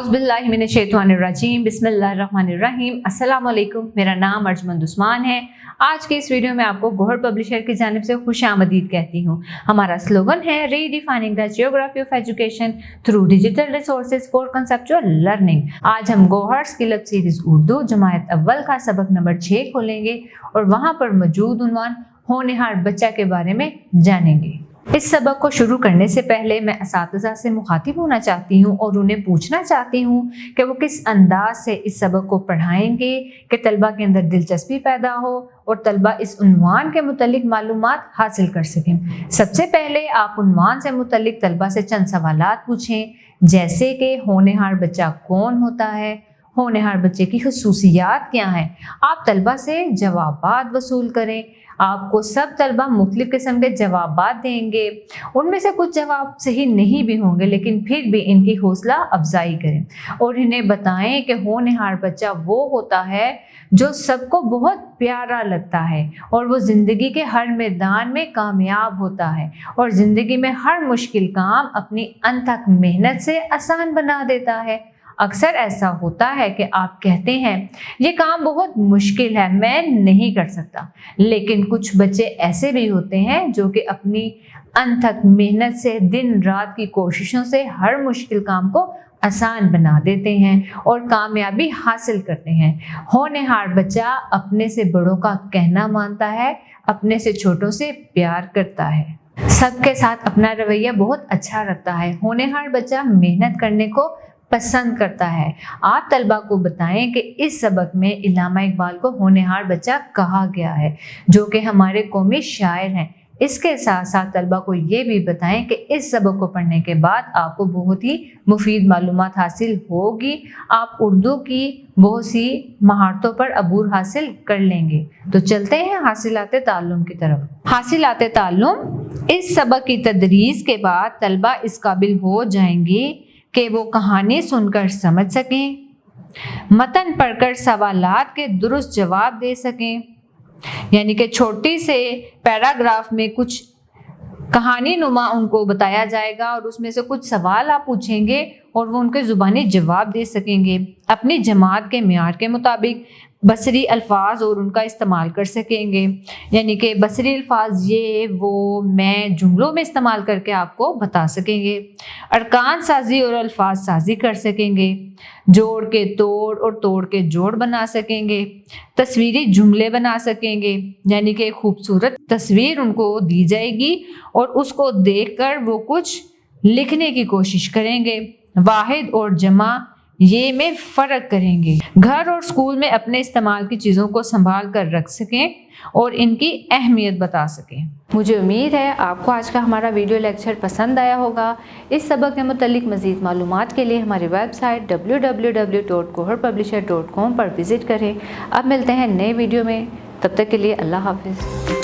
औज़ुबिल्लाहि मिनश्शैतानिर्रजीम बिस्मिल्लाहिर्रहमानिर्रहीम। अस्सलाम वालेकुम। मेरा नाम अर्जमंद उस्मान है। आज के इस वीडियो में आपको गौहर पब्लिशर की जानिब से खुशामदीद कहती हूँ। हमारा स्लोगन है redefining the geography of education through digital resources for conceptual learning. आज हम Gauhar skill up series Urdu जमायत अव्वल का सबक नंबर 6 खोलेंगे और वहाँ पर मौजूद उन्वान होनहार बच्चा के बारे में जानेंगे। इस सबक को शुरू करने से पहले मैं असातिज़ा से मुखातिब होना चाहती हूँ और उन्हें पूछना चाहती हूँ कि वो किस अंदाज से इस सबक को पढ़ाएंगे कि तलबा के अंदर दिलचस्पी पैदा हो और तलबा इस उन्वान के मुतल्लिक मालूमात हासिल कर सकें। सबसे पहले आप उन्वान से मुतल्लिक तलबा से चंद सवालात पूछें, जैसे कि होनहार बच्चा कौन होता है, होनहार बच्चे की खुसूसियात क्या हैं। आप तलबा से जवाबात वसूल करें। आपको सब तलबा मुख्तलिफ किस्म के जवाबात देंगे, उनमें से कुछ जवाब सही नहीं भी होंगे, लेकिन फिर भी इनकी हौसला अफजाई करें और इन्हें बताएं कि होनहार बच्चा वो होता है जो सबको बहुत प्यारा लगता है और वो ज़िंदगी के हर मैदान में कामयाब होता है और ज़िंदगी में हर मुश्किल काम अपनी अनथक मेहनत से आसान बना देता है। अक्सर ऐसा होता है कि आप कहते हैं ये काम बहुत मुश्किल है, मैं नहीं कर सकता, लेकिन कुछ बच्चे ऐसे भी होते हैं जो कि अपनी अनथक मेहनत से दिन रात की कोशिशों से हर मुश्किल काम को आसान बना देते हैं और कामयाबी हासिल करते हैं। होनहार बच्चा अपने से बड़ों का कहना मानता है, अपने से छोटों से प्यार करता है, सबके साथ अपना रवैया बहुत अच्छा रखता है। होनहार बच्चा मेहनत करने को पसंद करता है। आप तलबा को बताएं कि इस सबक में इल्लामा इकबाल को होनहार बच्चा कहा गया है, जो कि हमारे कौमी शायर हैं। इसके साथ साथ तलबा को ये भी बताएं कि इस सबक को पढ़ने के बाद आपको बहुत ही मुफीद मालूमात हासिल होगी। आप उर्दू की बहुत सी महारतों पर अबूर हासिल कर लेंगे। तो चलते हैं हासिलाते ताल्लुम की तरफ। हासिलाते ताल्लुम, इस सबक की तदरीस के बाद तलबा इस काबिल हो जाएंगी कि वो कहानी सुनकर समझ सकें, मतन पढ़कर सवालात के दुरुस्त जवाब दे सकें, यानी कि छोटी से पैराग्राफ में कुछ कहानी नुमा उनको बताया जाएगा और उसमें से कुछ सवाल आप पूछेंगे और वो उनके ज़ुबानी जवाब दे सकेंगे। अपनी जमात के मियार के मुताबिक बसरी अल्फाज और उनका इस्तेमाल कर सकेंगे, यानी कि बसरी अल्फाज ये वो मैं जुमलों में इस्तेमाल करके आपको बता सकेंगे। अरकान साजी और अल्फाज साजी कर सकेंगे, जोड़ के तोड़ और तोड़ के जोड़ बना सकेंगे, तस्वीरी जुमले बना सकेंगे, यानी कि खूबसूरत तस्वीर उनको दी जाएगी और उसको देखकर वो कुछ लिखने की कोशिश करेंगे। वाहिद और जमा ये में फ़र्क करेंगे। घर और स्कूल में अपने इस्तेमाल की चीज़ों को संभाल कर रख सकें और इनकी अहमियत बता सकें। मुझे उम्मीद है आपको आज का हमारा वीडियो लेक्चर पसंद आया होगा। इस सबक के मुतालिक मज़ीद मालूमात के लिए हमारी वेबसाइट www.goharpublisher.com पर विज़िट करें। अब मिलते हैं नए वीडियो में, तब तक के लिए अल्लाह हाफ़िज़।